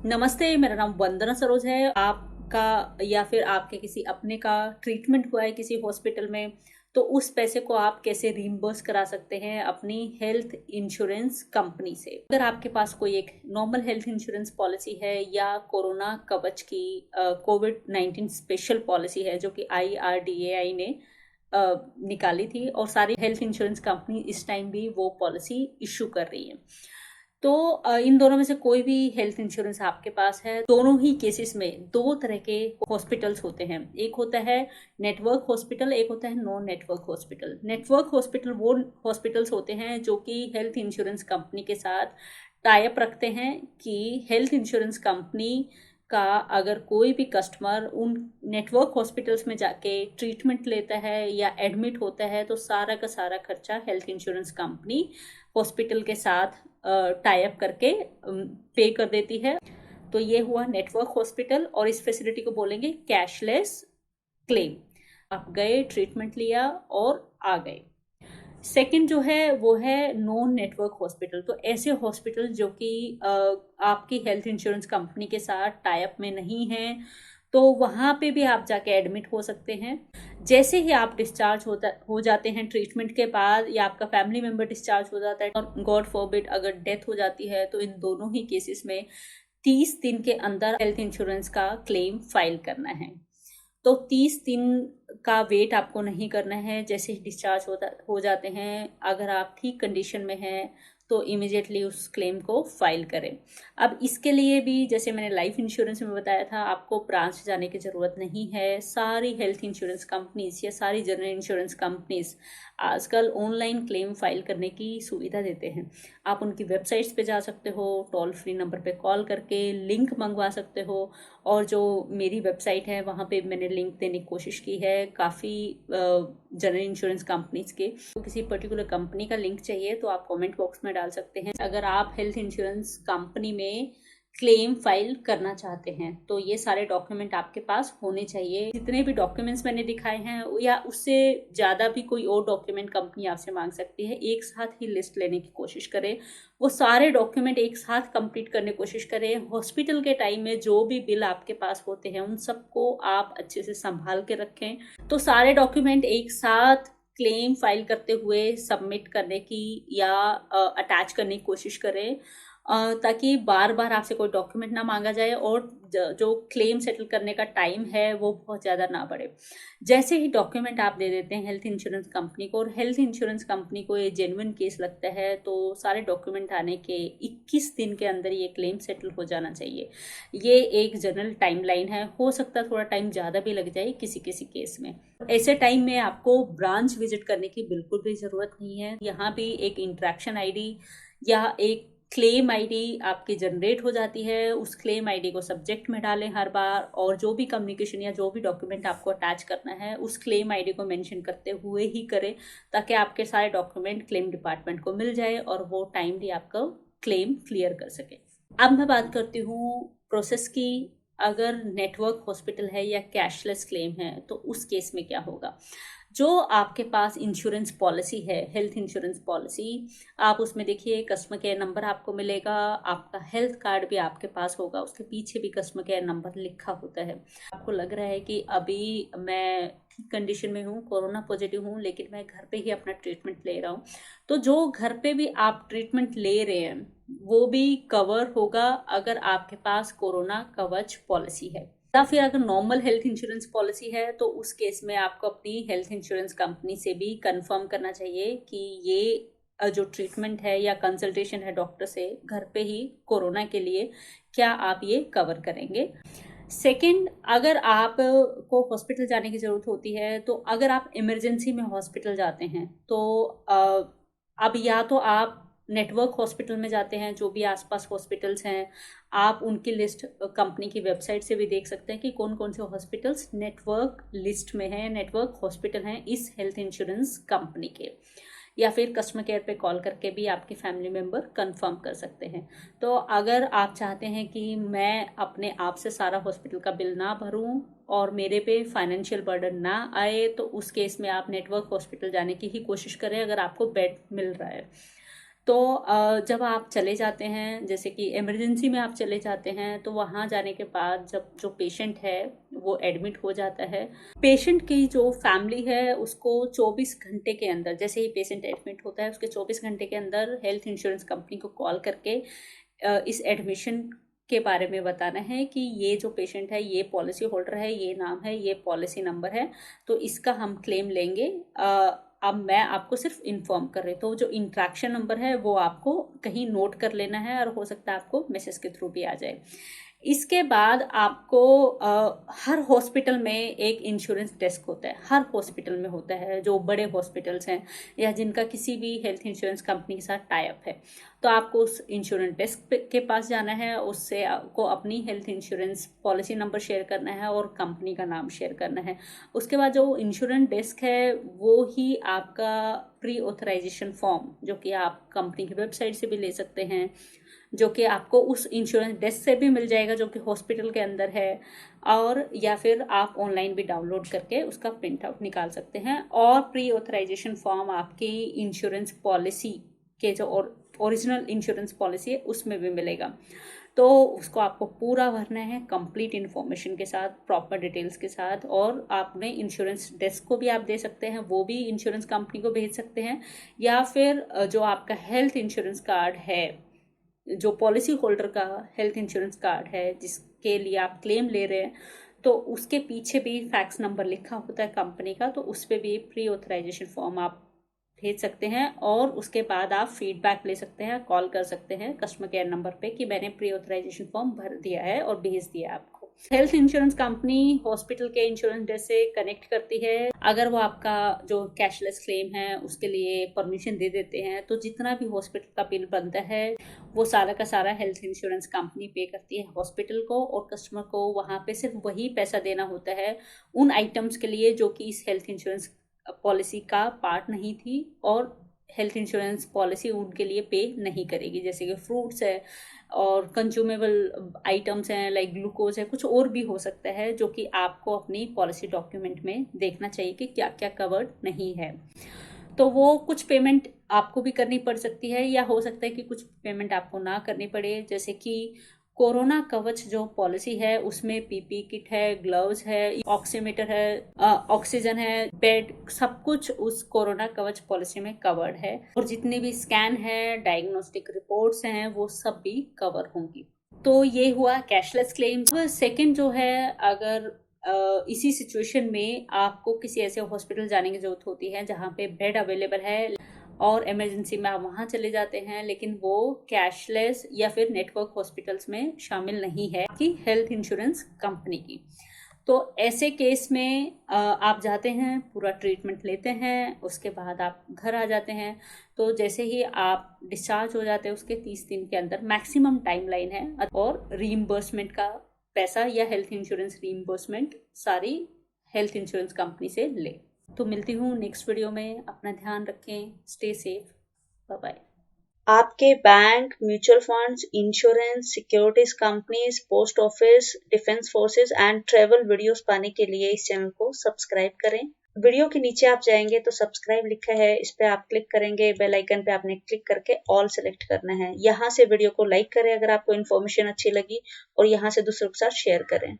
नमस्ते, मेरा नाम वंदना सरोज है। आपका या फिर आपके किसी अपने का ट्रीटमेंट हुआ है किसी हॉस्पिटल में, तो उस पैसे को आप कैसे रीइंबर्स करा सकते हैं अपनी हेल्थ इंश्योरेंस कंपनी से। अगर आपके पास कोई एक नॉर्मल हेल्थ इंश्योरेंस पॉलिसी है या कोरोना कवच की कोविड-19 स्पेशल पॉलिसी है जो कि IRDAI ने निकाली थी और सारी हेल्थ इंश्योरेंस कंपनी इस टाइम भी वो पॉलिसी इशू कर रही है। तो इन दोनों में से कोई भी हेल्थ इंश्योरेंस आपके पास है, दोनों ही केसेस में दो तरह के हॉस्पिटल्स होते हैं। एक होता है नेटवर्क हॉस्पिटल, एक होता है non network hospital. Network hospital वो हॉस्पिटल्स होते हैं जो कि हेल्थ इंश्योरेंस कंपनी के साथ टाई अप रखते हैं कि हेल्थ इंश्योरेंस कंपनी का अगर कोई भी कस्टमर उन नेटवर्क हॉस्पिटल्स में जाके ट्रीटमेंट लेता है या एडमिट होता है तो सारा का सारा खर्चा हेल्थ इंश्योरेंस कंपनी हॉस्पिटल के साथ टाई अप करके पे कर देती है। तो ये हुआ नेटवर्क हॉस्पिटल और इस फैसिलिटी को बोलेंगे कैशलेस क्लेम। आप गए, ट्रीटमेंट लिया और आ गए। सेकंड जो है वो है नॉन नेटवर्क हॉस्पिटल। तो ऐसे हॉस्पिटल जो कि आपकी हेल्थ इंश्योरेंस कंपनी के साथ टाई अप में नहीं है, तो वहाँ पे भी आप जाके एडमिट हो सकते हैं। जैसे ही आप डिस्चार्ज हो जाते हैं ट्रीटमेंट के बाद, या आपका फैमिली मेम्बर डिस्चार्ज हो जाता है और गॉड फॉरबिड अगर डेथ हो जाती है, तो इन दोनों ही केसेस में 30 दिन के अंदर हेल्थ इंश्योरेंस का क्लेम फाइल करना है। तो 30 दिन का वेट आपको नहीं करना है। जैसे ही डिस्चार्ज हो जाते हैं, अगर आप ठीक कंडीशन में हैं तो इमिडिएटली उस क्लेम को फाइल करें। अब इसके लिए भी जैसे मैंने लाइफ इंश्योरेंस में बताया था, आपको ब्रांच जाने की ज़रूरत नहीं है। सारी हेल्थ इंश्योरेंस कंपनीज या सारी जनरल इंश्योरेंस कंपनीज आजकल ऑनलाइन क्लेम फाइल करने की सुविधा देते हैं। आप उनकी वेबसाइट्स पे जा सकते हो, टोल फ्री नंबर पे कॉल करके लिंक मंगवा सकते हो। और जो मेरी वेबसाइट है वहाँ पे मैंने लिंक देने की कोशिश की है काफ़ी जनरल इंश्योरेंस कंपनीज के। तो किसी पर्टिकुलर कंपनी का लिंक चाहिए तो आप कमेंट बॉक्स में डाल सकते हैं। अगर आप हेल्थ इंश्योरेंस कंपनी में क्लेम फाइल करना चाहते हैं तो ये सारे डॉक्यूमेंट आपके पास होने चाहिए। जितने भी डॉक्यूमेंट्स मैंने दिखाए हैं या उससे ज़्यादा भी कोई और डॉक्यूमेंट कंपनी आपसे मांग सकती है, एक साथ ही लिस्ट लेने की कोशिश करें। वो सारे डॉक्यूमेंट एक साथ कंप्लीट करने की कोशिश करें। हॉस्पिटल के टाइम में जो भी बिल आपके पास होते हैं उन सबको आप अच्छे से संभाल के रखें। तो सारे डॉक्यूमेंट एक साथ क्लेम फाइल करते हुए सबमिट करने की या अटैच करने की कोशिश करें, ताकि बार बार आपसे कोई डॉक्यूमेंट ना मांगा जाए और जो क्लेम सेटल करने का टाइम है वो बहुत ज़्यादा ना बढ़े। जैसे ही डॉक्यूमेंट आप दे देते हैं हेल्थ इंश्योरेंस कंपनी को और हेल्थ इंश्योरेंस कंपनी को ये जेन्युइन केस लगता है, तो सारे डॉक्यूमेंट आने के 21 दिन के अंदर ये क्लेम सेटल हो जाना चाहिए। ये एक जनरल टाइमलाइन है। हो सकता है थोड़ा टाइम ज़्यादा भी लग जाए किसी किसी केस में। ऐसे टाइम में आपको ब्रांच विजिट करने की बिल्कुल भी ज़रूरत नहीं है। यहाँ भी एक इंट्रैक्शन आईडी या एक क्लेम आईडी आपकी जनरेट हो जाती है। उस क्लेम आईडी को सब्जेक्ट में डालें हर बार, और जो भी कम्युनिकेशन या जो भी डॉक्यूमेंट आपको अटैच करना है उस क्लेम आईडी को मेंशन करते हुए ही करें, ताकि आपके सारे डॉक्यूमेंट क्लेम डिपार्टमेंट को मिल जाए और वो टाइमली आपका क्लेम क्लियर कर सके। अब मैं बात करती हूँ प्रोसेस की। अगर नेटवर्क हॉस्पिटल है या कैशलेस क्लेम है तो उस केस में क्या होगा। जो आपके पास इंश्योरेंस पॉलिसी है, हेल्थ इंश्योरेंस पॉलिसी, आप उसमें देखिए कस्टमर केयर नंबर आपको मिलेगा, आपका हेल्थ कार्ड भी आपके पास होगा, उसके पीछे भी कस्टमर केयर नंबर लिखा होता है। आपको लग रहा है कि अभी मैं ठीक कंडीशन में हूँ, कोरोना पॉजिटिव हूँ, लेकिन मैं घर पे ही अपना ट्रीटमेंट ले रहा हूँ, तो जो घर पे भी आप ट्रीटमेंट ले रहे हैं वो भी कवर होगा अगर आपके पास कोरोना कवच पॉलिसी है। या फिर अगर नॉर्मल हेल्थ इंश्योरेंस पॉलिसी है तो उस केस में आपको अपनी हेल्थ इंश्योरेंस कंपनी से भी कंफर्म करना चाहिए कि ये जो ट्रीटमेंट है या कंसल्टेशन है डॉक्टर से घर पे ही कोरोना के लिए, क्या आप ये कवर करेंगे। सेकंड, अगर आप को हॉस्पिटल जाने की ज़रूरत होती है, तो अगर आप इमरजेंसी में हॉस्पिटल जाते हैं तो अब या तो आप नेटवर्क हॉस्पिटल में जाते हैं, जो भी आसपास हॉस्पिटल्स हैं, आप उनकी लिस्ट कंपनी की वेबसाइट से भी देख सकते हैं कि कौन कौन से हॉस्पिटल्स नेटवर्क लिस्ट में हैं, नेटवर्क हॉस्पिटल हैं इस हेल्थ इंश्योरेंस कंपनी के। या फिर कस्टमर केयर पे कॉल करके भी आपके फैमिली मेम्बर कंफर्म कर सकते हैं। तो अगर आप चाहते हैं कि मैं अपने आप से सारा हॉस्पिटल का बिल ना भरूं और मेरे पे फाइनेंशियल बर्डन ना आए, तो उस केस में आप नेटवर्क हॉस्पिटल जाने की ही कोशिश करें अगर आपको बेड मिल रहा है। तो जब आप चले जाते हैं, जैसे कि इमरजेंसी में आप चले जाते हैं, तो वहाँ जाने के बाद जब जो पेशेंट है वो एडमिट हो जाता है, पेशेंट की जो फैमिली है उसको 24 घंटे के अंदर, जैसे ही पेशेंट एडमिट होता है उसके 24 घंटे के अंदर हेल्थ इंश्योरेंस कंपनी को कॉल करके इस एडमिशन के बारे में बताना है कि ये जो पेशेंट है ये पॉलिसी होल्डर है, ये नाम है, ये पॉलिसी नंबर है, तो इसका हम क्लेम लेंगे। अब मैं आपको सिर्फ इन्फॉर्म कर रही हूँ, तो जो इंट्रैक्शन नंबर है वो आपको कहीं नोट कर लेना है, और हो सकता है आपको मैसेज के थ्रू भी आ जाए। इसके बाद आपको हर हॉस्पिटल में एक इंश्योरेंस डेस्क होता है, हर हॉस्पिटल में होता है, जो बड़े हॉस्पिटल्स हैं या जिनका किसी भी हेल्थ इंश्योरेंस कंपनी के साथ टाई अप है, तो आपको उस इंश्योरेंस डेस्क के पास जाना है, उससे आपको अपनी health insurance policy number share करना है और कंपनी का नाम शेयर करना है। उसके बाद जो इंश्योरेंस डेस्क है वो ही आपका प्री ऑथराइजेशन फॉर्म, जो कि आप कंपनी की वेबसाइट से भी ले सकते हैं, जो कि आपको उस इंश्योरेंस डेस्क से भी मिल जाएगा जो कि हॉस्पिटल के अंदर है, और या फिर आप ऑनलाइन भी डाउनलोड करके उसका प्रिंट आउट निकाल सकते हैं। और प्री ऑथराइजेशन फॉर्म आपकी इंश्योरेंस पॉलिसी के जो ओरिजिनल इंश्योरेंस पॉलिसी है उसमें भी मिलेगा, तो उसको आपको पूरा भरना है कंप्लीट इन्फॉर्मेशन के साथ, प्रॉपर डिटेल्स के साथ। और आपने इंश्योरेंस डेस्क को भी आप दे सकते हैं, वो भी इंश्योरेंस कंपनी को भेज सकते हैं, या फिर जो आपका हेल्थ इंश्योरेंस कार्ड है, जो पॉलिसी होल्डर का हेल्थ इंश्योरेंस कार्ड है जिसके लिए आप क्लेम ले रहे हैं, तो उसके पीछे भी फैक्स नंबर लिखा होता है कंपनी का, तो उस पर भी प्री ऑथराइजेशन फॉर्म आप भेज सकते हैं। और उसके बाद आप फीडबैक ले सकते हैं, कॉल कर सकते हैं कस्टमर केयर नंबर पे कि मैंने प्री ऑथराइजेशन फॉर्म भर दिया है और भेज दिया है आपको। हेल्थ इंश्योरेंस कंपनी हॉस्पिटल के इंश्योरेंस डेस्क से कनेक्ट करती है। अगर वो आपका जो कैशलेस क्लेम है उसके लिए परमिशन दे देते हैं, तो जितना भी हॉस्पिटल का बिल बनता है वो सारा का सारा हेल्थ इंश्योरेंस कंपनी पे करती है हॉस्पिटल को, और कस्टमर को वहाँ पे सिर्फ वही पैसा देना होता है उन आइटम्स के लिए जो कि इस हेल्थ इंश्योरेंस पॉलिसी का पार्ट नहीं थी, और हेल्थ इंश्योरेंस पॉलिसी उनके लिए पे नहीं करेगी, जैसे कि फ्रूट्स है और कंज्यूमेबल आइटम्स हैं, लाइक ग्लूकोज है, कुछ और भी हो सकता है जो कि आपको अपनी पॉलिसी डॉक्यूमेंट में देखना चाहिए कि क्या क्या कवर्ड नहीं है। तो वो कुछ पेमेंट आपको भी करनी पड़ सकती है, या हो सकता है कि कुछ पेमेंट आपको ना करनी पड़े, जैसे कि कोरोना कवच जो पॉलिसी है उसमें पीपी किट है, ग्लव्स है, ऑक्सीमीटर है, ऑक्सीजन है, बेड, सब कुछ उस कोरोना कवच पॉलिसी में कवर्ड है, और जितने भी स्कैन है, डायग्नोस्टिक रिपोर्ट्स हैं, वो सब भी कवर होंगी। तो ये हुआ कैशलेस क्लेम। सेकंड जो है, अगर इसी सिचुएशन में आपको किसी ऐसे हॉस्पिटल जाने की जरूरत होती है जहाँ पे बेड अवेलेबल है, और इमरजेंसी में आप वहाँ चले जाते हैं, लेकिन वो कैशलेस या फिर नेटवर्क हॉस्पिटल्स में शामिल नहीं है कि हेल्थ इंश्योरेंस कंपनी की, तो ऐसे केस में आप जाते हैं, पूरा ट्रीटमेंट लेते हैं, उसके बाद आप घर आ जाते हैं। तो जैसे ही आप डिस्चार्ज हो जाते हैं उसके 30 दिन के अंदर मैक्सिमम टाइमलाइन है, और रीइंबर्समेंट का पैसा या हेल्थ इंश्योरेंस रीइंबर्समेंट सारी हेल्थ इंश्योरेंस कंपनी से ले। तो मिलती हूँ नेक्स्ट वीडियो में, अपना ध्यान रखें, स्टे सेफ, बाय बाय। आपके bank, mutual funds, insurance, securities companies, post office, defence forces and travel videos पाने के लिए इस चैनल को सब्सक्राइब करें। वीडियो के नीचे आप जाएंगे तो सब्सक्राइब लिखा है, इस पे आप क्लिक करेंगे, बेल आइकन पे आपने क्लिक करके ऑल सेलेक्ट करना है। यहाँ से वीडियो को लाइक करें अगर आपको इन्फॉर्मेशन अच्छी लगी, और यहाँ से दूसरों के साथ शेयर करें।